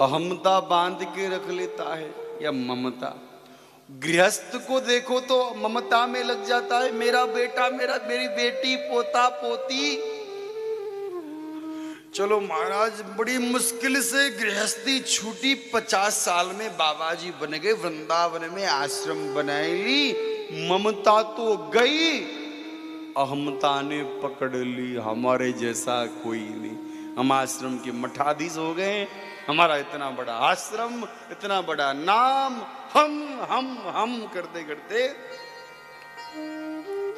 अहमता बांध के रख लेता है या ममता। गृहस्थ को देखो तो ममता में लग जाता है, मेरा बेटा, मेरी बेटी, पोता पोती। चलो महाराज बड़ी मुश्किल से गृहस्थी छूटी, 50 साल में बाबा जी बन गए, वृंदावन में आश्रम बनाए ली। ममता तो गई, अहमता ने पकड़ ली। हमारे जैसा कोई नहीं, हम आश्रम के मठाधीश हो गए। हमारा इतना बड़ा आश्रम, इतना बड़ा नाम, हम करते करते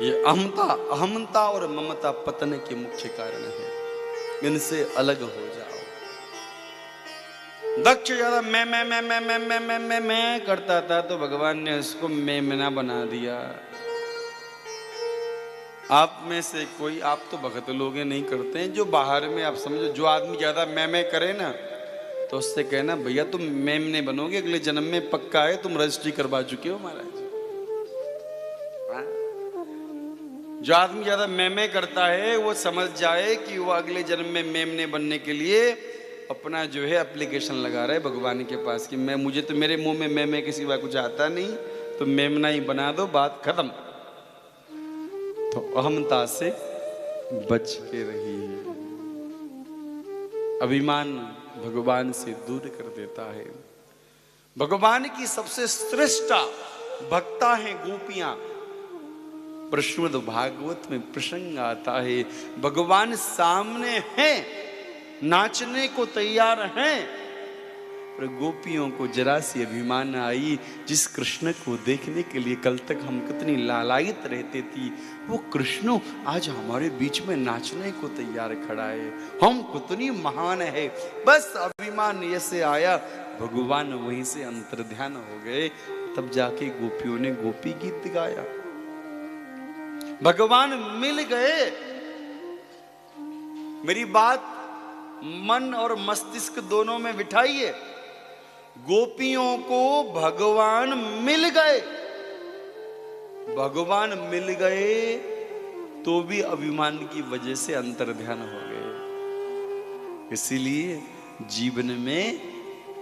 ये अहमता और ममता पतन के मुख्य कारण है। इनसे अलग हो जाओ। दक्ष ज्यादा मैं करता था तो भगवान ने उसको मेमना बना दिया। आप में से कोई, आप तो भगत लोग नहीं करते हैं, जो बाहर में आप समझो, जो आदमी ज्यादा मैं करे ना तो उससे कहना भैया तुम मेमने बनोगे अगले जन्म में, पक्का है, तुम रजिस्ट्री करवा चुके हो महाराज। जो आदमी ज्यादा मैं करता है वो समझ जाए कि वो अगले जन्म में मेमने बनने के लिए अपना जो है एप्लीकेशन लगा रहा है भगवान के पास कि मुझे तो मेरे मुंह में मैं के सिवा कुछ आता नहीं, तो मेमना ही बना दो, बात खत्म। तो अहमता से बच के रहिए। अभिमान भगवान से दूर कर देता है। भगवान की सबसे श्रेष्ठ भक्ता है गोपियां। श्रीमद् भागवत में प्रसंग आता है, भगवान सामने हैं, नाचने को तैयार हैं, पर गोपियों को जरा सी अभिमान आई। जिस कृष्ण को देखने के लिए कल तक हम कितनी लालायित रहते थी, वो कृष्ण आज हमारे बीच में नाचने को तैयार खड़ा है, हम कितनी महान है। बस अभिमान ऐसे आया, भगवान वहीं से अंतर्ध्यान हो गए। तब जाके गोपियों ने गोपी गीत गाया। भगवान मिल गए। मेरी बात मन और मस्तिष्क दोनों में बिठाइए। गोपियों को भगवान मिल गए। भगवान मिल गए तो भी अभिमान की वजह से अंतर्ध्यान हो गए। इसीलिए जीवन में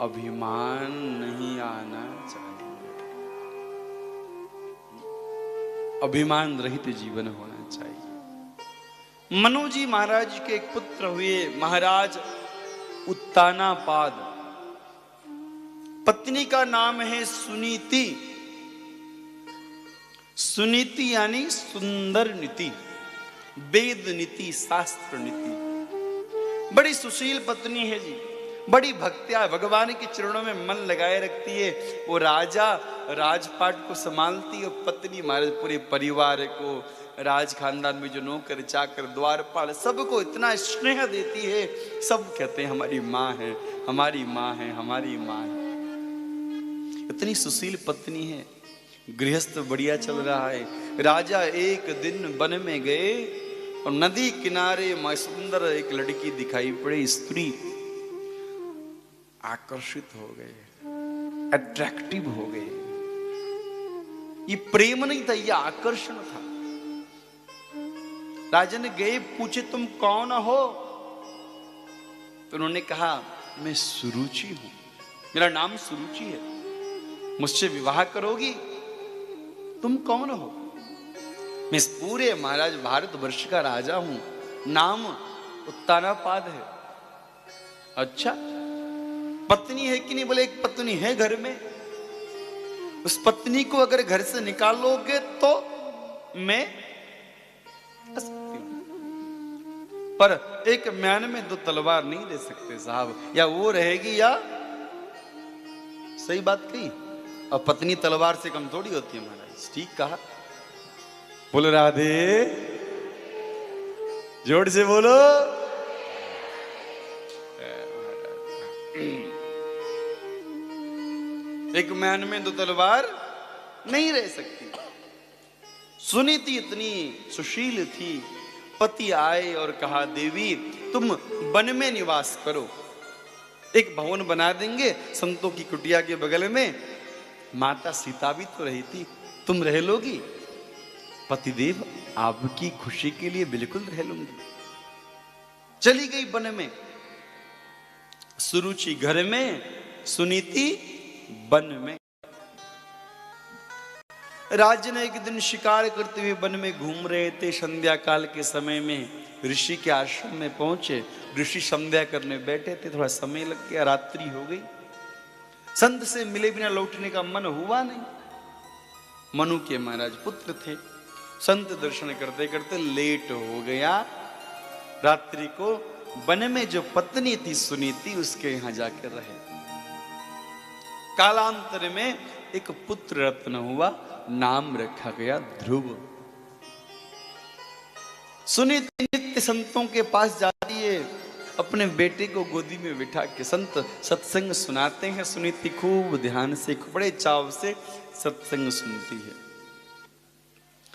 अभिमान नहीं आना चाहिए। अभिमान रहित जीवन होना चाहिए। मनु जी महाराज के एक पुत्र हुए, महाराज उत्तानापाद। पत्नी का नाम है सुनीति। सुनीति यानी सुंदर नीति, वेद नीति, शास्त्र नीति। बड़ी सुशील पत्नी है जी, बड़ी भक्तिया, भगवान के चरणों में मन लगाए रखती है। वो राजा राजपाट को संभालती है, पत्नी महाराज पूरे परिवार को, राज खानदान में जो नौकर चाकर द्वारपाल सबको इतना स्नेह देती है। सब कहते हैं हमारी माँ है, हमारी माँ है, हमारी माँ है। इतनी सुशील पत्नी है। गृहस्थ बढ़िया चल रहा है। राजा एक दिन वन में गए और नदी किनारे सुंदर एक लड़की दिखाई पड़ी। स्त्री आकर्षित हो गए, अट्रैक्टिव हो गए। ये प्रेम नहीं था, ये आकर्षण था। राजन गए, पूछे तुम कौन हो? तो उन्होंने कहा मैं सुरुचि हूं, मेरा नाम सुरुचि है, मुझसे विवाह करोगी? तुम कौन हो? मैं इस पूरे महाराज भारतवर्ष का राजा हूं, नाम उत्तानापाद है। अच्छा, पत्नी है कि नहीं? बोले एक पत्नी है घर में। उस पत्नी को अगर घर से निकालोगे तो मैं आ सकती हूं, पर एक म्यान में दो तलवार नहीं दे सकते साहब, या वो रहेगी या। सही बात कही। और पत्नी तलवार से कम थोड़ी होती है महाराज। ठीक कहा। बोलो राधे, जोर से बोलो। एक म्यान में दो तलवार नहीं रह सकती। सुनीति इतनी सुशील थी। पति आए और कहा देवी तुम वन में निवास करो, एक भवन बना देंगे संतों की कुटिया के बगल में। माता सीता भी तो रही थी, तुम रह लोगी? पतिदेव आपकी खुशी के लिए बिल्कुल रह लूंगी। चली गई वन में। सुरुचि घर में, सुनीति वन में। राजा ने एक दिन शिकार करते हुए वन में घूम रहे थे। संध्या काल के समय में ऋषि के आश्रम में पहुंचे। ऋषि संध्या करने बैठे थे, थोड़ा समय लग गया, रात्रि हो गई। संत से मिले बिना लौटने का मन हुआ नहीं। मनु के महाराज पुत्र थे। संत दर्शन करते करते लेट हो गया। रात्रि को वन में जो पत्नी थी सुनीति, उसके यहां जाकर रहे। कालांतर में एक पुत्र रत्न हुआ, नाम रखा गया ध्रुव। सुनीति नित्य संतों के पास जाती है, अपने बेटे को गोदी में बिठा के संत सत्संग सुनाते हैं। सुनीति खूब ध्यान से, बड़े चाव से सत्संग सुनती है।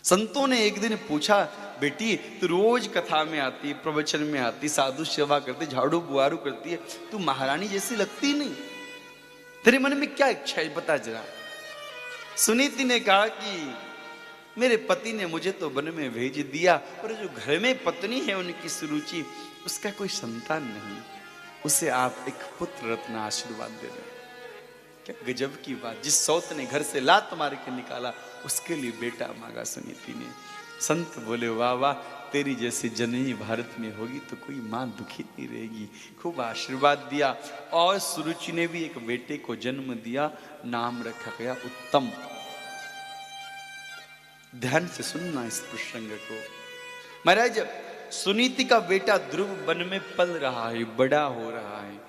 संतों ने एक दिन पूछा, बेटी तू रोज कथा में आती, प्रवचन में आती, साधु सेवा करती, झाड़ू बुआरू करती है, तू महारानी जैसी लगती नहीं, तेरे मन में क्या इच्छा है बता जरा। सुनीति ने कहा कि मेरे पति ने मुझे तो वन में भेज दिया, और जो घर में पत्नी है उनकी सुरुचि, उसका कोई संतान नहीं, उसे आप एक पुत्र रत्न आशीर्वाद दे रहे। क्या गजब की बात, जिस सौत ने घर से लात मार के निकाला उसके लिए बेटा मांगा सुनीति ने। संत बोले वाह वाह, तेरी जैसी जननी भारत में होगी तो कोई मां दुखी नहीं रहेगी। खूब आशीर्वाद दिया और सुरुचि ने भी एक बेटे को जन्म दिया, नाम रखा गया उत्तम। ध्यान से सुनना इस प्रसंग को। महाराज सुनीति का बेटा ध्रुव वन में पल रहा है, बड़ा हो रहा है।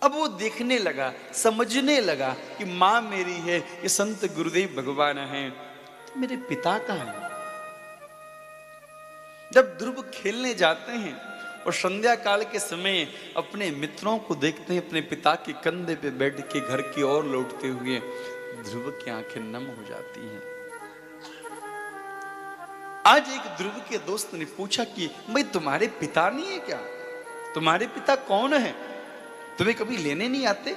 अब वो देखने लगा, समझने लगा कि मां मेरी है, ये संत गुरुदेव भगवान हैं, तो मेरे पिता कहाँ हैं। जब ध्रुव खेलने जाते हैं और संध्या काल के समय अपने मित्रों को देखते हैं अपने पिता के कंधे पे बैठ के घर की ओर लौटते हुए, ध्रुव की आंखें नम हो जाती हैं। आज एक ध्रुव के दोस्त ने पूछा कि भाई तुम्हारे पिता नहीं है क्या, तुम्हारे पिता कौन है, तुम्हें कभी लेने नहीं आते।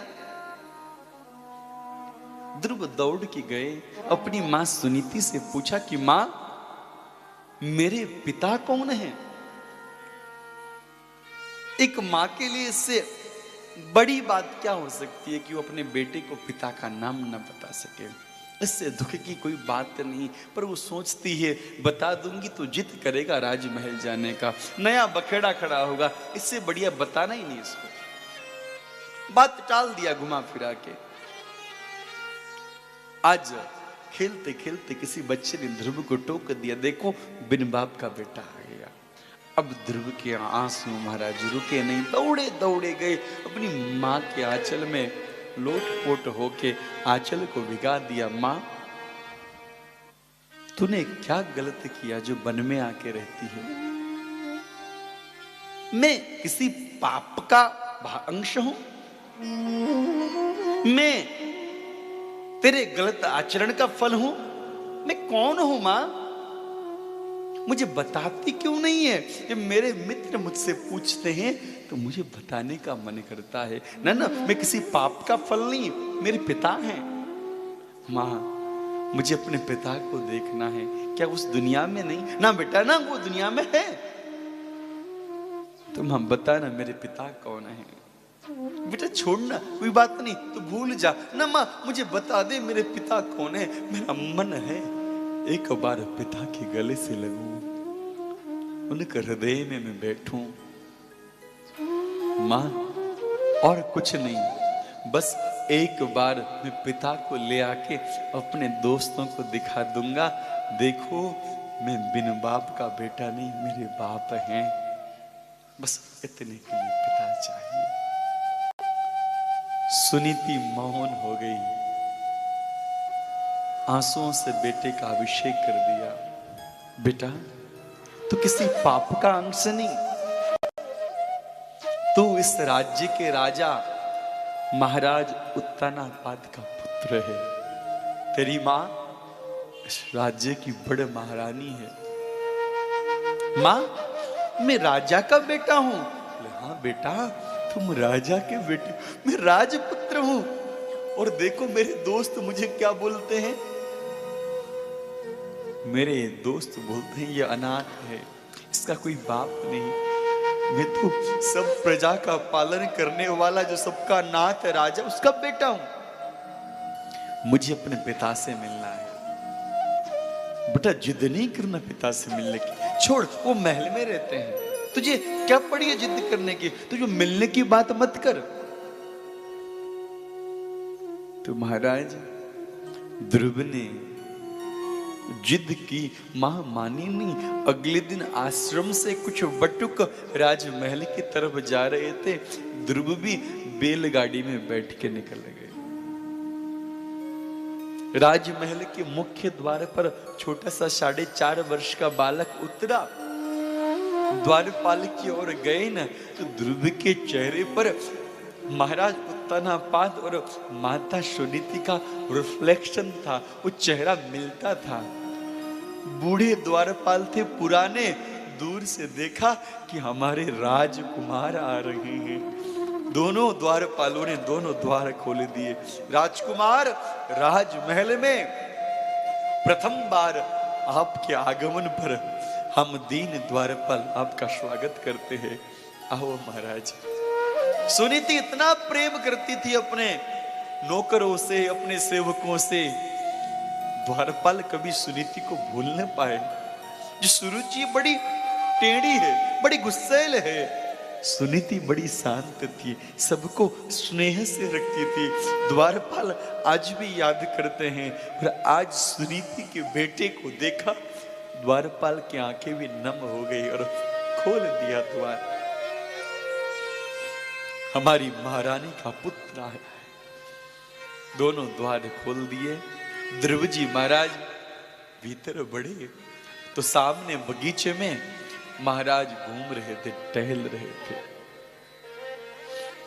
ध्रुव दौड़ के गए, अपनी मां सुनीति से पूछा कि मां मेरे पिता कौन है। एक मां के लिए इससे बड़ी बात क्या हो सकती है कि वो अपने बेटे को पिता का नाम न बता सके। इससे दुख की कोई बात नहीं, पर वो सोचती है बता दूंगी तो जिद करेगा राजमहल जाने का, नया बखेड़ा खड़ा होगा, इससे बढ़िया बताना ही नहीं इसको। बात टाल दिया घुमा फिरा के। आज खेलते खेलते किसी बच्चे ने ध्रुव को टोक दिया, देखो बिन बाप का बेटा आ गया। अब ध्रुव के आंसू महाराज रुके नहीं, दौड़े दौड़े गए, अपनी मां के आंचल में लोटपोट होके आंचल को भिगा दिया। मां तूने क्या गलत किया जो वन में आके रहती है। मैं किसी पाप का अंश हूं, मैं तेरे गलत आचरण का फल हूं, मैं कौन हूं मां, मुझे बताती क्यों नहीं है। जब मेरे मित्र मुझसे पूछते हैं तो मुझे बताने का मन करता है। ना ना, मैं किसी पाप का फल नहीं, मेरे पिता हैं। मां मुझे अपने पिता को देखना है। क्या उस दुनिया में नहीं? ना बेटा ना, वो दुनिया में है। तुम हम बता ना मेरे पिता कौन है। बेटा छोड़ना, कोई बात नहीं, तो भूल जा ना। मां मुझे बता दे मेरे पिता कौन है। मेरा मन है एक बार पिता के गले से लगूं, उनके हृदय में मैं बैठूं। मां और कुछ नहीं, बस एक बार मैं पिता को ले आके अपने दोस्तों को दिखा दूंगा, देखो मैं बिन बाप का बेटा नहीं, मेरे बाप हैं। बस इतने के लिए पिता चाहिए। सुनीति मौन हो गई, आंसुओं से बेटे का अभिषेक कर दिया। बेटा तू किसी पाप का अंश नहीं, तू इस राज्य के राजा महाराज उत्तानापाद का पुत्र है। तेरी मां इस राज्य की बड़ महारानी है। मां मैं राजा का बेटा हूं। हाँ बेटा तुम राजा के बेटे, मैं राजपुत्र हूं। और देखो मेरे दोस्त मुझे क्या बोलते हैं, मेरे दोस्त बोलते हैं ये अनाथ है, इसका कोई बाप नहीं। मैं तो सब प्रजा का पालन करने वाला, जो सबका नाथ है, राजा, उसका बेटा हूं। मुझे अपने पिता से मिलना है। बेटा जिद नहीं करना पिता से मिलने की, छोड़, वो महल में रहते हैं, तुझे क्या पड़ी है जिद करने की, तुझे मिलने की बात मत कर। तो महाराज ध्रुव ने जिद की, मां मानी नहीं। अगले दिन आश्रम से कुछ बटुक राजमहल की तरफ जा रहे थे। ध्रुव भी बैलगाड़ी में बैठ के निकल गए। राजमहल के मुख्य द्वार पर छोटा सा 4.5 वर्ष का बालक उतरा। द्वारपाल की ओर गए न, तो ध्रुव के चेहरे पर महाराज उत्तानापाद और माता सुनीति का रिफ्लेक्शन था। वो चेहरा मिलता था। बूढ़े द्वारपाल थे, पुराने। दूर से देखा कि हमारे राजकुमार आ रहे हैं। दोनों द्वारपालों ने दोनों द्वार खोल दिए। राजकुमार, राजमहल में प्रथम बार आपके आगमन पर हम दीन द्वारपाल आपका स्वागत करते हैं। आओ महाराज। सुनीति इतना प्रेम करती थी अपने नौकरों से, अपने सेवकों से। द्वारपाल कभी सुनीति को भूल न पाए। जो सुरुचि बड़ी टेढ़ी है, बड़ी गुस्सैल है, सुनीति बड़ी शांत थी, सबको स्नेह से रखती थी। द्वारपाल आज भी याद करते हैं। और आज सुनीति के बेटे को देखा, द्वारपाल की आंखें भी नम हो गई और खोल दिया द्वार। हमारी महारानी का पुत्र है। दोनों द्वार खोल दिए। ध्रुव जी महाराज भीतर बढ़े तो सामने बगीचे में महाराज घूम रहे थे, टहल रहे थे।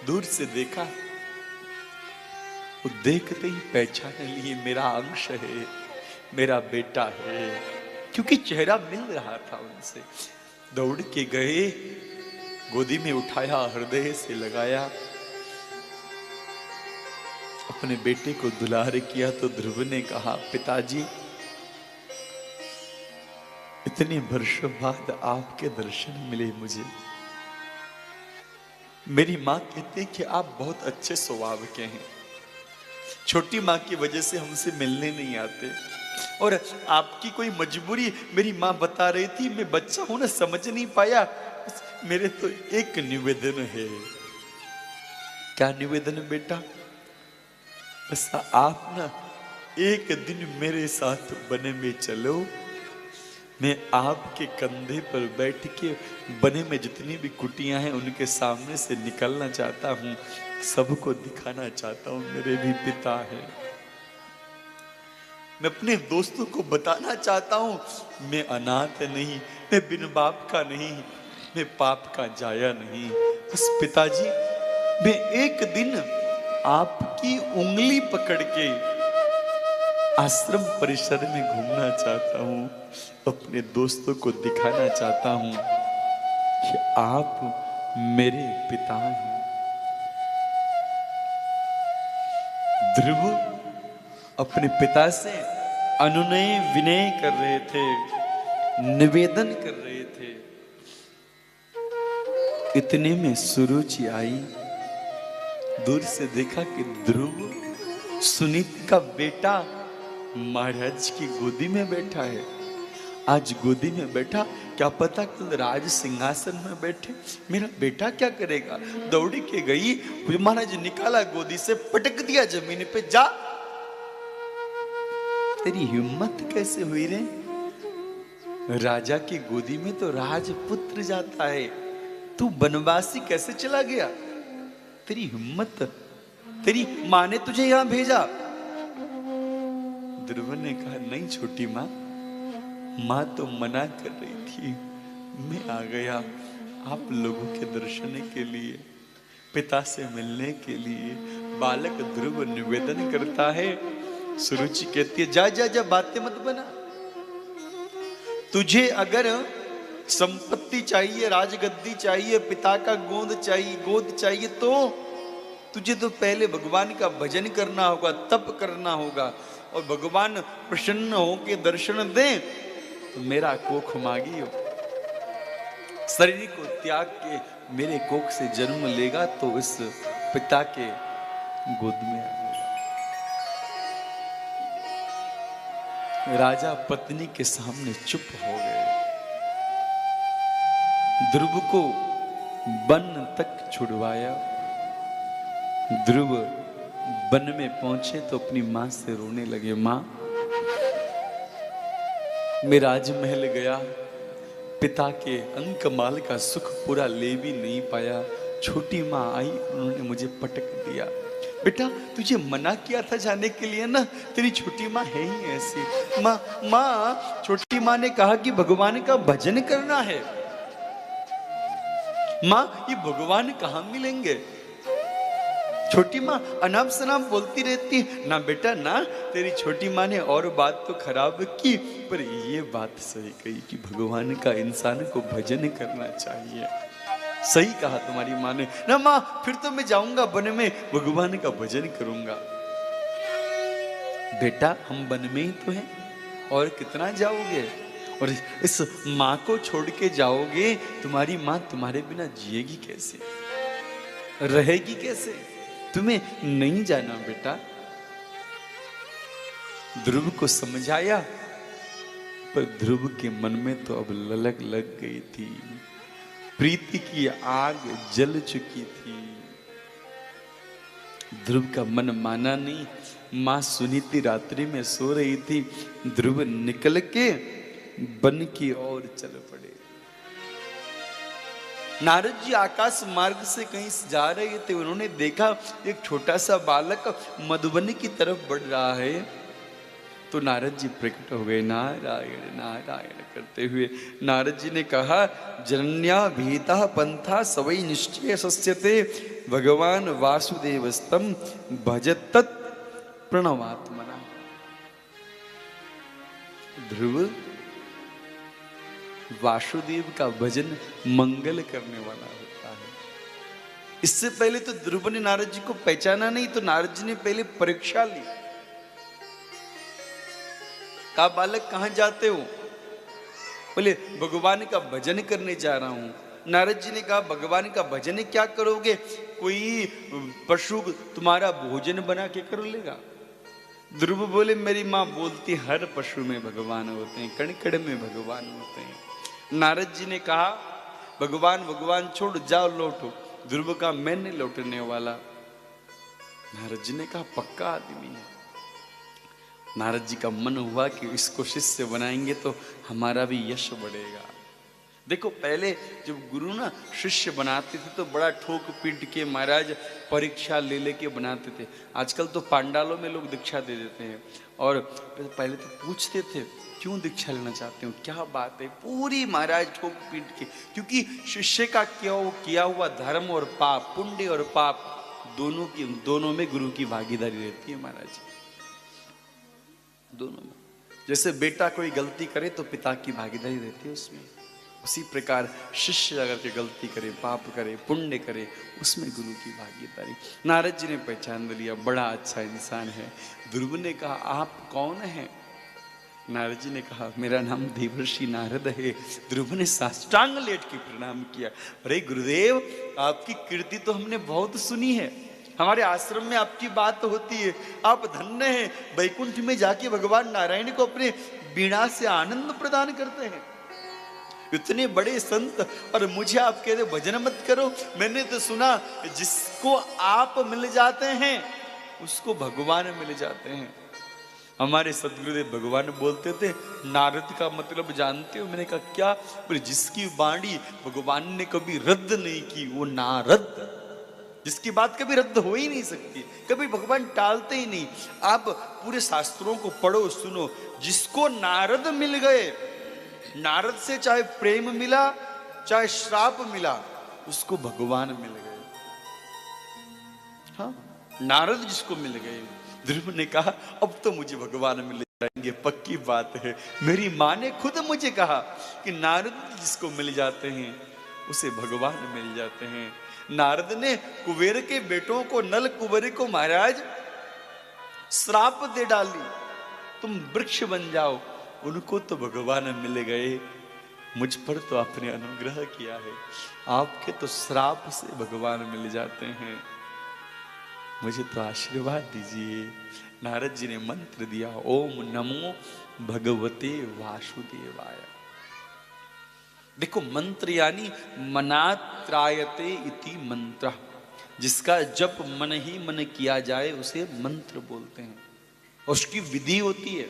दूर से देखा, वो देखते ही पहचान लिए मेरा अंश है, मेरा बेटा है, क्योंकि चेहरा मिल रहा था उनसे। दौड़ के गए, गोदी में उठाया, हृदय से लगाया, अपने बेटे को दुलार किया। तो ध्रुव ने कहा, पिताजी इतने वर्षों बाद आपके दर्शन मिले मुझे। मेरी मां कहती है कि आप बहुत अच्छे स्वभाव के हैं। छोटी मां की वजह से हमसे मिलने नहीं आते, और आपकी कोई मजबूरी मेरी मां बता रही थी। मैं बच्चा हूं ना, समझ नहीं पाया। मेरे तो एक निवेदन है। क्या निवेदन बेटा? बस आप ना एक दिन मेरे साथ बने में चलो। मैं आपके कंधे पर बैठ के बने में जितनी भी कुटियां हैं उनके सामने से निकलना चाहता हूं, सबको दिखाना चाहता हूं मेरे भी पिता हैं। मैं अपने दोस्तों को बताना चाहता हूं, मैं अनाथ नहीं, मैं बिन बाप का नहीं, मैं पाप का जाया नहीं। बस पिताजी, मैं एक दिन आपकी उंगली पकड़ के आश्रम परिसर में घूमना चाहता हूं, अपने दोस्तों को दिखाना चाहता हूं कि आप मेरे पिता हैं। ध्रुव अपने पिता से अनुनय विनय कर रहे थे, निवेदन कर रहे थे। इतने में सुरुचि आई। दूर से देखा कि ध्रुव सुनीति का बेटा महाराज की गोदी में बैठा है। आज गोदी में बैठा, क्या पता कल राज सिंहासन में बैठे। मेरा बेटा क्या करेगा? दौड़ी के गई, महाराज निकाला गोदी से, पटक दिया जमीन पे। जा, तेरी हिम्मत कैसे हुई रे? राजा की गोदी में तो राजपुत्र जाता है, तू बनवासी कैसे चला गया? तेरी हिम्मत, तेरी मां ने तुझे यहां भेजा। ध्रुव ने कहा, नहीं छोटी मां, मां तो मना कर रही थी, मैं आ गया आप लोगों के दर्शन के लिए, पिता से मिलने के लिए। बालक ध्रुव निवेदन करता है। सुरुचि कहती है, जा जा जा, बातें मत बना। तुझे अगर संपत्ति चाहिए, राजगद्दी चाहिए, पिता का गोद चाहिए, तो तुझे तो पहले भगवान का भजन करना होगा, तप करना होगा, और भगवान प्रसन्न हो के दर्शन दे तो मेरा कोख मांगी हो। शरीर को त्याग के मेरे कोख से जन्म लेगा तो इस पिता के गोद में आएगा। राजा पत्नी के सामने चुप हो गए। ध्रुव को वन तक छुड़वाया। ध्रुव वन में पहुंचे तो अपनी मां से रोने लगे, मां मैं राजमहल गया, पिता के अंकमाल का सुख पूरा ले भी नहीं पाया। छोटी माँ आई, उन्होंने मुझे पटक दिया। बेटा तुझे मना किया था जाने के लिए ना, तेरी छोटी माँ है ही ऐसी। माँ छोटी माँ ने कहा कि भगवान का भजन करना है। माँ ये भगवान कहाँ मिलेंगे? छोटी माँ अनाप शनाप बोलती रहती है। ना बेटा ना, तेरी छोटी माँ ने और बात तो खराब की, पर ये बात सही कही कि भगवान का इंसान को भजन करना चाहिए। सही कहा तुम्हारी माँ ने ना। माँ फिर तो मैं जाऊंगा वन में, भगवान का भजन करूंगा। बेटा हम वन में ही तो हैं, और कितना जाओगे? और इस माँ को छोड़ के जाओगे, तुम्हारी माँ तुम्हारे बिना जिएगी कैसे, रहेगी कैसे? तुम्हें नहीं जाना बेटा। ध्रुव को समझाया, पर ध्रुव के मन में तो अब ललक लग गई थी। प्रीति की आग जल चुकी थी। ध्रुव का मन माना नहीं। मां सुनीति रात्रि में सो रही थी। ध्रुव निकल के वन की ओर चल पड़े। नारद जी आकाश मार्ग से कहीं जा रहे थे। उन्होंने देखा एक छोटा सा बालक मधुबनी की तरफ बढ़ रहा है। तो नारद जी प्रकट हो गए, नारायण नारायण करते हुए। नारद जी ने कहा, जनन्या भीता पंथा सवै निश्चय सस्यते भगवान वासुदेवस्तम भजत प्रणवात्मना। ध्रुव वासुदेव का भजन मंगल करने वाला होता है। इससे पहले तो ध्रुव ने नारद जी को पहचाना नहीं, तो नारद जी ने पहले परीक्षा ली। कहा बालक कहां जाते हो? बोले भगवान का भजन करने जा रहा हूं। नारद जी ने कहा भगवान का भजन क्या करोगे? कोई पशु तुम्हारा भोजन बना के कर लेगा? ध्रुव बोले मेरी माँ बोलती हर पशु में भगवान होते हैं, कण कण में भगवान होते हैं। नारद जी ने कहा भगवान भगवान छोड़ जाओ लौटो। ध्रुव का मैं नहीं लौटने वाला। नारद जी ने कहा पक्का आदमी है। नारद जी का मन हुआ कि इसको शिष्य बनाएंगे तो हमारा भी यश बढ़ेगा। देखो पहले जब गुरु ना शिष्य बनाते थे तो बड़ा ठोक पीट के महाराज परीक्षा ले लेके बनाते थे। आजकल तो पांडालों में लोग दीक्षा दे देते हैं। और पहले तो पूछते थे क्यों दीक्षा लेना चाहते हो, क्या बात है, पूरी महाराज ठोक पीट के। क्योंकि शिष्य का किया हुआ धर्म और पाप, पुण्य और पाप दोनों में गुरु की भागीदारी रहती है महाराज, दोनों में। जैसे बेटा कोई गलती करे तो पिता की भागीदारी रहती है उसमें, उसी प्रकार शिष्य अगर के गलती करे, पाप करे, पुण्य करे, उसमें गुरु की भागीदारी। नारद जी ने पहचान लिया, बड़ा अच्छा इंसान है। ध्रुव ने कहा आप कौन हैं? नारद जी ने कहा मेरा नाम देवर्षि नारद है। ध्रुव ने साष्टांग लेट के प्रणाम किया। अरे गुरुदेव आपकी कीर्ति तो हमने बहुत सुनी है, हमारे आश्रम में आपकी बात होती है, आप धन्य हैं, वैकुंठ में जाके भगवान नारायण को अपने बीणा से आनंद प्रदान करते हैं। इतने बड़े संत और मुझे आप कहते भजन मत करो। मैंने तो सुना जिसको आप मिल जाते हैं उसको भगवान मिल जाते हैं। हमारे सदगुरुदेव भगवान बोलते थे नारद का मतलब जानते हो? मैंने कहा क्या? बोले जिसकी वाणी भगवान ने कभी रद्द नहीं की वो नारद, जिसकी बात कभी रद्द हो ही नहीं सकती, कभी भगवान टालते ही नहीं। आप पूरे शास्त्रों को पढ़ो सुनो, जिसको नारद मिल गए, नारद से चाहे प्रेम मिला चाहे श्राप मिला, उसको भगवान मिल गए। हाँ नारद जिसको मिल गए। ध्रुव ने कहा अब तो मुझे भगवान मिल जाएंगे, पक्की बात है। मेरी माँ ने खुद मुझे कहा कि नारद जिसको मिल जाते हैं उसे भगवान मिल जाते हैं। नारद ने कुबेर के बेटों को, नल कुबेर को महाराज श्राप दे डाली, तुम वृक्ष बन जाओ, उनको तो भगवान मिल गए। मुझ पर तो आपने अनुग्रह किया है, आपके तो श्राप से भगवान मिल जाते हैं, मुझे तो आशीर्वाद दीजिए। नारद जी ने मंत्र दिया, ओम नमो भगवते वासुदेवाय। देखो मंत्र यानी मनात्रायते इति मंत्र, जिसका जप मन ही मन किया जाए उसे मंत्र बोलते हैं, उसकी विधि होती है।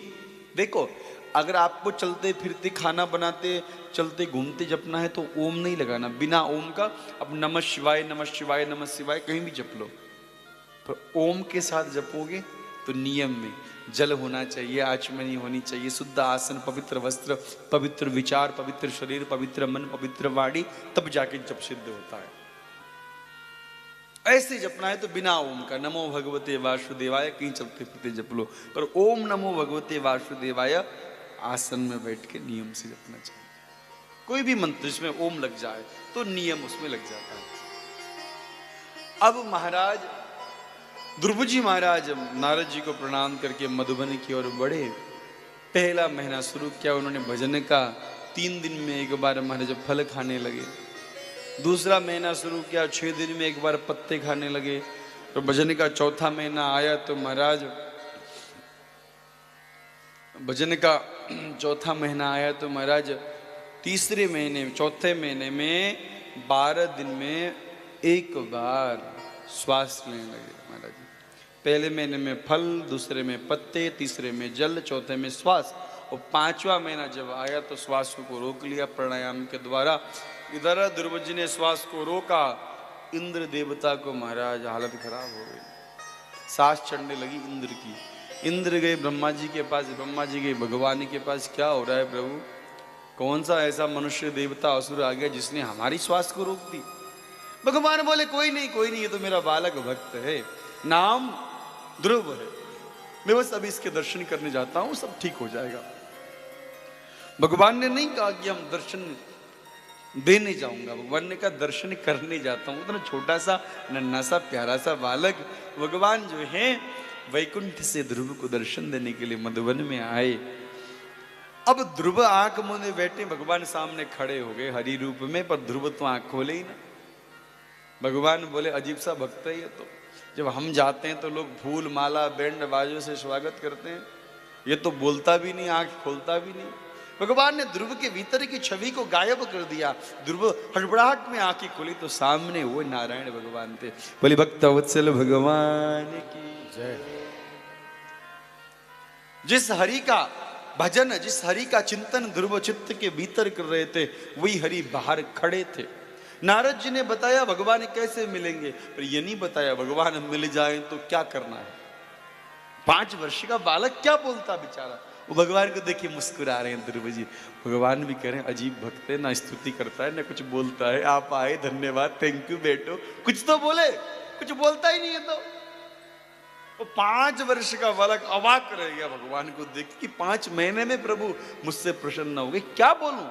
देखो अगर आपको चलते फिरते खाना बनाते चलते घूमते जपना है तो ओम नहीं लगाना, बिना ओम का अब नमः शिवाय नमः शिवाय नमः शिवाय कहीं भी जप लो, पर ओम के साथ जपोगे तो नियम में जल होना चाहिए, आचमनी होनी चाहिए, शुद्ध आसन, पवित्र वस्त्र, पवित्र विचार, पवित्र शरीर, पवित्र मन, पवित्र वाणी, तब जाके जप सिद्ध होता है। ऐसे जपना है तो बिना ओम का, नमो भगवते वासुदेवाय कहीं चलते फिरते जप लो, पर ओम नमो भगवते वासुदेवाय आसन में बैठ के नियम से जपना चाहिए। कोई भी मंत्र जिसमें ओम लग जाए तो नियम उसमें लग जाता है। अब महाराज ध्रुव जी महाराज नारद जी को प्रणाम करके मधुबन की ओर बढ़े। पहला महीना शुरू किया उन्होंने भजन का, 3 दिन में एक बार महाराज फल खाने लगे। दूसरा महीना शुरू किया, 6 दिन में एक बार पत्ते खाने लगे। तो भजन का चौथा महीना आया तो महाराज भजन का चौथा महीना आया तो महाराज तीसरे महीने चौथे महीने में 12 दिन में एक बार श्वास लेने लगे महाराज। पहले महीने में फल, दूसरे में पत्ते, तीसरे में जल, चौथे में श्वास, और 5वां महीना जब आया तो श्वास को रोक लिया प्राणायाम के द्वारा। इधर ध्रुव जी ने श्वास को रोका, इंद्र देवता को महाराज हालत खराब हो गई, सांस चढ़ने लगी इंद्र की। इंद्र गए ब्रह्मा जी के पास, ब्रह्मा जी गए भगवान के पास, क्या हो रहा है प्रभु, कौन सा ऐसा मनुष्य देवता असुर आ गया जिसने हमारी श्वास को रोक दी। भगवान बोले कोई नहीं कोई नहीं, ये तो मेरा बालक भक्त है, नाम ध्रुव है, मैं बस अभी इसके दर्शन करने जाता हूं, सब ठीक हो जाएगा। भगवान ने नहीं कहा कि हम दर्शन देने जाऊंगा, भगवान ने कहा दर्शन करने जाता हूं। इतना छोटा सा नन्हा सा प्यारा सा बालक भगवान जो है वैकुंठ से ध्रुव को दर्शन देने के लिए मधुबन में आए। अब ध्रुव आंख मूंदे बैठे, भगवान सामने खड़े हो गए हरि रूप में, पर ध्रुव तो आंख खोले ही ना। भगवान बोले अजीब सा भक्त है ये तो, जब हम जाते हैं तो लोग फूल माला बैंड बाजों से स्वागत करते हैं, ये तो बोलता भी नहीं, आंख खोलता भी नहीं। भगवान ने ध्रुव के भीतर की छवि को गायब कर दिया। ध्रुव हड़बड़ाहट में आंखें खोली तो सामने वो नारायण भगवान थे। बोले भक्त वत्सल भगवान की जय। जिस हरि का भजन, जिस हरि का चिंतन ध्रुव चित्त के भीतर कर रहे थे, वही हरि बाहर खड़े थे। नारद जी ने बताया भगवान कैसे मिलेंगे, पर ये नहीं बताया भगवान मिल जाए तो क्या करना है। 5 वर्ष का बालक क्या बोलता बेचारा, वो भगवान को देखिए मुस्कुरा रहे हैं ध्रुव जी। भगवान भी कह रहे हैं अजीब भक्त है, ना स्तुति करता है ना कुछ बोलता है, आप आए धन्यवाद थैंक यू बेटो, कुछ तो बोले, कुछ बोलता ही नहीं है। तो वो 5 वर्ष का बालक अवाक रह गया भगवान को देख कि 5 महीने में प्रभु मुझसे प्रसन्न हो गए, क्या बोलूं।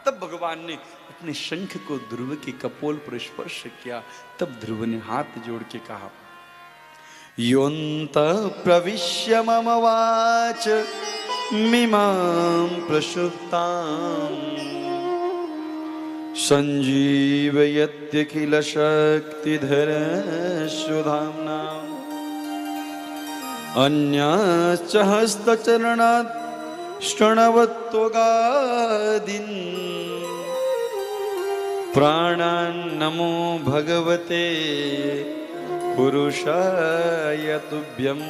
तब भगवान ने अपने शंख को ध्रुव के कपोल पर स्पर्श किया। तब ध्रुव ने हाथ जोड़ के कहा योऽन्त प्रविश्य मम वाच मिमां प्रसुप्तां संजीवयत्यखिल शक्तिधर सुधाम्ना अन्याश्च हस्तचरणात् शृण्वत्वगादीन् प्राणान् नमो भगवते पुरुषाय तुभ्यं।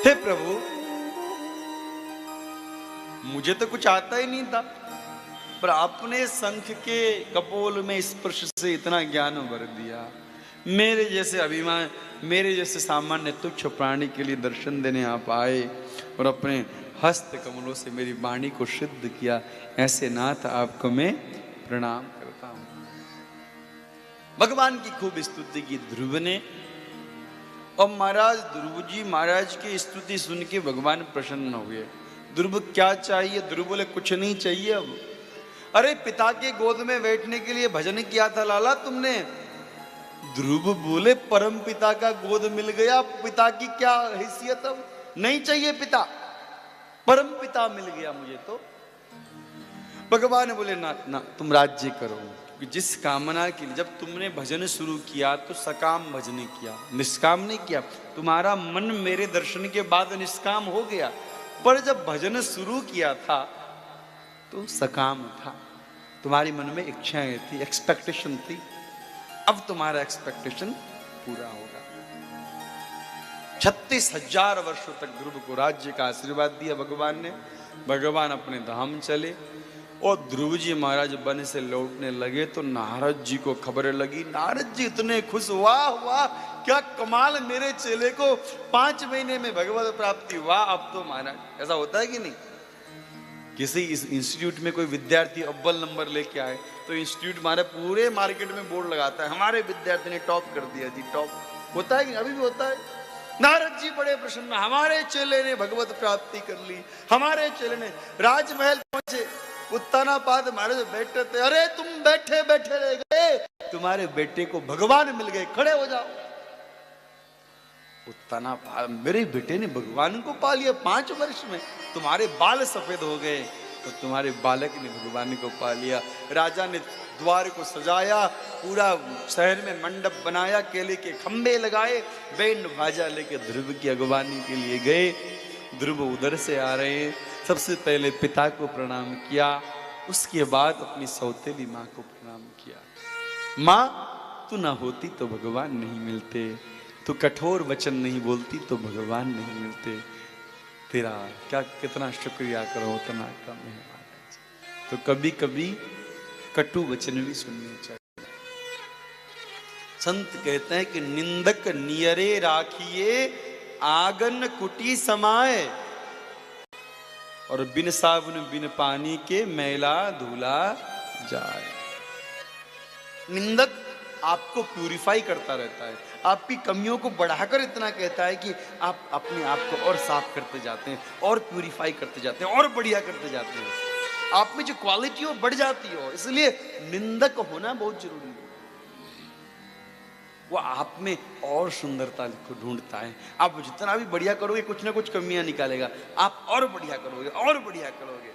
हे प्रभु, मुझे तो कुछ आता ही नहीं था, पर आपने शंख के कपोल में स्पर्श से इतना ज्ञान भर दिया। मेरे जैसे अभिमान, मेरे जैसे सामान्य तुच्छ प्राणी के लिए दर्शन देने आप आए और अपने हस्त कमलों से मेरी वाणी को सिद्ध किया। ऐसे नाथ आपको मैं प्रणाम करता हूं। भगवान की खूब स्तुति की ध्रुव ने, और महाराज ध्रुव जी महाराज की स्तुति सुन के भगवान प्रसन्न हो गए। ध्रुव क्या चाहिए? ध्रुव बोले कुछ नहीं चाहिए अब। अरे पिता के गोद में बैठने के लिए भजन किया था लाला तुमने। ध्रुव बोले परम पिता का गोद मिल गया, पिता की क्या हैसियत अब, नहीं चाहिए पिता, परम पिता मिल गया मुझे तो। भगवान ने बोले ना ना, तुम राज्य करो, क्योंकि जिस कामना के लिए जब तुमने भजन शुरू किया तो सकाम भजन किया, निष्काम नहीं किया। तुम्हारा मन मेरे दर्शन के बाद निष्काम हो गया, पर जब भजन शुरू किया था तो सकाम था, तुम्हारी मन में इच्छाएं थी, एक्सपेक्टेशन थी। अब तुम्हारा एक्सपेक्टेशन पूरा होगा। 36,000 वर्षों तक ध्रुव को राज्य का आशीर्वाद दिया भगवान ने। भगवान अपने धाम चले और ध्रुव जी महाराज वन से लौटने लगे तो नारद जी को खबर लगी। नारद जी इतने खुश, वाह वाह क्या कमाल, मेरे चेले को 5 महीने में भगवत प्राप्ति, वाह। अब तो महाराज ऐसा होता है कि नहीं, किसी इस इंस्टीट्यूट में कोई विद्यार्थी अव्वल नंबर लेके आए तो इंस्टीट्यूट हमारे पूरे मार्केट में बोर्ड लगाता है, हमारे विद्यार्थी ने टॉप कर दिया जी, टॉप। होता है कि अभी भी होता है। नारद जी बड़े प्रसन्न, हमारे चेले ने भगवत प्राप्ति कर ली, हमारे चेले ने। राजमहल पहुंचे, उत्तानापाद महाराज बैठे थे, अरे तुम बैठे बैठे रह गए, तुम्हारे बेटे को भगवान मिल गए, खड़े हो जाओ। उत्तानापाद, मेरे बेटे ने भगवान को पा लिया 5 वर्ष में, तुम्हारे बाल सफेद हो गए तो तुम्हारे बालक ने भगवान को पा लिया। राजा ने द्वार को सजाया, पूरा शहर में मंडप बनाया, केले के खंबे लगाए, बैंड बाजा लेके ध्रुव की अगवानी के लिए गए। ध्रुव उधर से आ रहे हैं, सबसे पहले पिता को प्रणाम किया, उसके बाद अपनी सौतेली माँ को प्रणाम किया। माँ, तू ना होती तो भगवान नहीं मिलते, तू कठोर वचन नहीं बोलती तो भगवान नहीं मिलते, तेरा क्या कितना शुक्रिया करो, उतना कम है महाराज। तो कभी कभी कटु वचन भी सुनने चाहिए। संत कहते हैं कि निंदक नियरे राखिए, आंगन कुटी समाए, और बिन साबुन बिन पानी के मैला धूला जाए। निंदक आपको प्यूरिफाई करता रहता है, आपकी कमियों को बढ़ाकर इतना कहता है कि आप अपने आप को और साफ करते जाते हैं, और प्यूरिफाई करते जाते हैं, और बढ़िया करते जाते हैं, आप में जो क्वालिटी हो बढ़ जाती हो। इसलिए निंदक होना बहुत जरूरी है। वो आप में और सुंदरता को ढूंढता है। आप जितना भी बढ़िया करोगे कुछ ना कुछ कमियां निकालेगा, आप और बढ़िया करोगे और बढ़िया करोगे।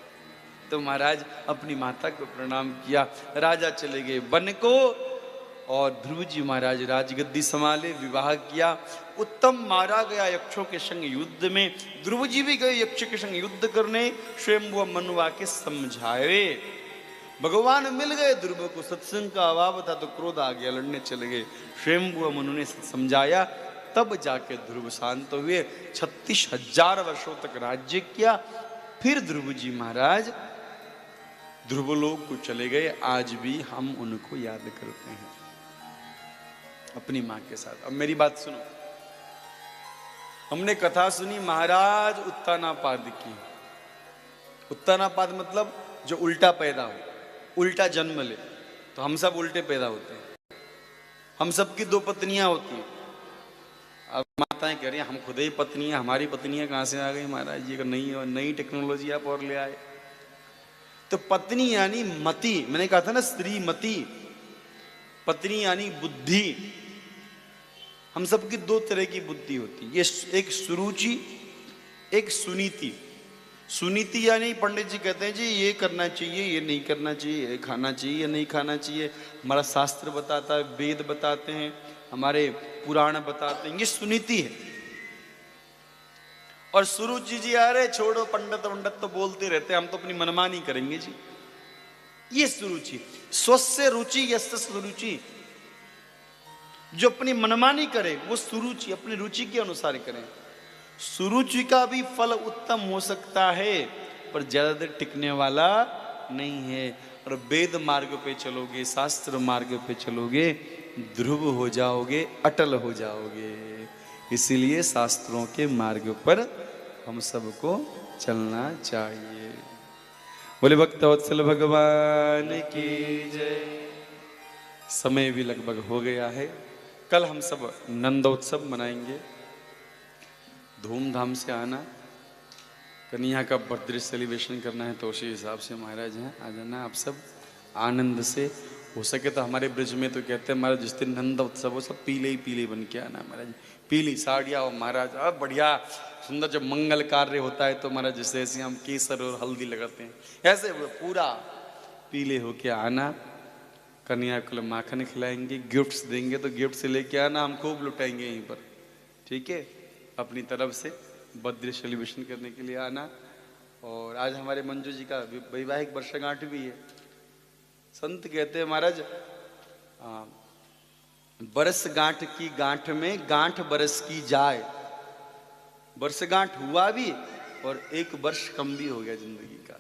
तो महाराज अपनी माता को प्रणाम किया, राजा चले गए वन को, और ध्रुव जी महाराज राजगद्दी संभाले, विवाह किया। उत्तम मारा गया यक्षों के संग युद्ध में, ध्रुव जी भी गए यक्ष के संग युद्ध करने, स्वयं मनुआ के समझाए। भगवान मिल गए, ध्रुव को सत्संग का अभाव था तो क्रोध आ गया, लड़ने चले गए। स्वयं मनु ने समझाया, तब जाके ध्रुव शांत हुए। 36,000 वर्षों तक राज्य किया। फिर ध्रुव जी महाराज ध्रुवलोक को चले गए। आज भी हम उनको याद करते हैं अपनी माँ के साथ। अब मेरी बात सुनो, हमने कथा सुनी महाराज उत्तानापाद की। उत्तानापाद मतलब जो उल्टा पैदा हो, उल्टा जन्म ले। तो हम सब उल्टे पैदा होते हैं, हम सब की 2 पत्नियां होती हैं। अब माताएं कह रही हैं हम खुद ही पत्नी हैं, हमारी पत्नियां कहाँ से आ गई महाराज जी, नई टेक्नोलॉजी आप और ले आए। तो पत्नी यानी मति, मैंने कहा था ना श्रीमती, पत्नी यानी बुद्धि। हम सब की 2 तरह की बुद्धि होती है, ये एक सुरुचि, एक सुनीति। सुनीति यानी पंडित जी कहते हैं जी ये करना चाहिए, ये नहीं करना चाहिए, ये खाना चाहिए, ये नहीं खाना चाहिए, हमारा शास्त्र बताता है, वेद बताते हैं, हमारे पुराण बताते हैं, ये सुनीति है। और सुरुचि जी अरे छोड़ो, पंडित पंडित तो बोलते रहते हैं, हम तो अपनी मनमानी करेंगे जी, ये सुरुचि। स्वस्य रुचि यस्य सुरुचि, जो अपनी मनमानी करे वो सुरुचि, अपनी रुचि के अनुसार करें। सुरुचि का भी फल उत्तम हो सकता है पर ज्यादा देर टिकने वाला नहीं है। और वेद मार्ग पे चलोगे, शास्त्र मार्ग पे चलोगे, ध्रुव हो जाओगे, अटल हो जाओगे। इसीलिए शास्त्रों के मार्ग पर हम सबको चलना चाहिए। बोले भक्तवत्सल भगवान की जय। समय भी लगभग हो गया है। कल हम सब नंदोत्सव मनाएंगे, धूमधाम से आना। कन्हैया का बर्थडे सेलिब्रेशन करना है तो उसी हिसाब से महाराज हैं, आ जाना आप सब आनंद से। हो सके तो हमारे ब्रिज में तो कहते हैं महाराज जिस दिन नंद उत्सव हो सब पीले ही पीले बन के आना महाराज, पीली साड़ियाँ और महाराज अब बढ़िया सुंदर। जब मंगल कार्य होता है तो महाराज जैसे ऐसे हम केसर और हल्दी लगाते हैं, ऐसे पूरा पीले होके आना, कन्या को माखन खिलाएंगे, गिफ्ट्स देंगे, तो गिफ्ट से लेके आना, हम खूब लुटाएंगे यहीं पर, ठीक है। अपनी तरफ से बर्थडे सेलिब्रेशन करने के लिए आना। और आज हमारे मंजू जी का वैवाहिक वर्षगांठ भी है। संत कहते हैं महाराज, बरस गांठ की गांठ में गांठ बरस की जाए। वर्षगांठ हुआ भी और एक वर्ष कम भी हो गया जिंदगी का।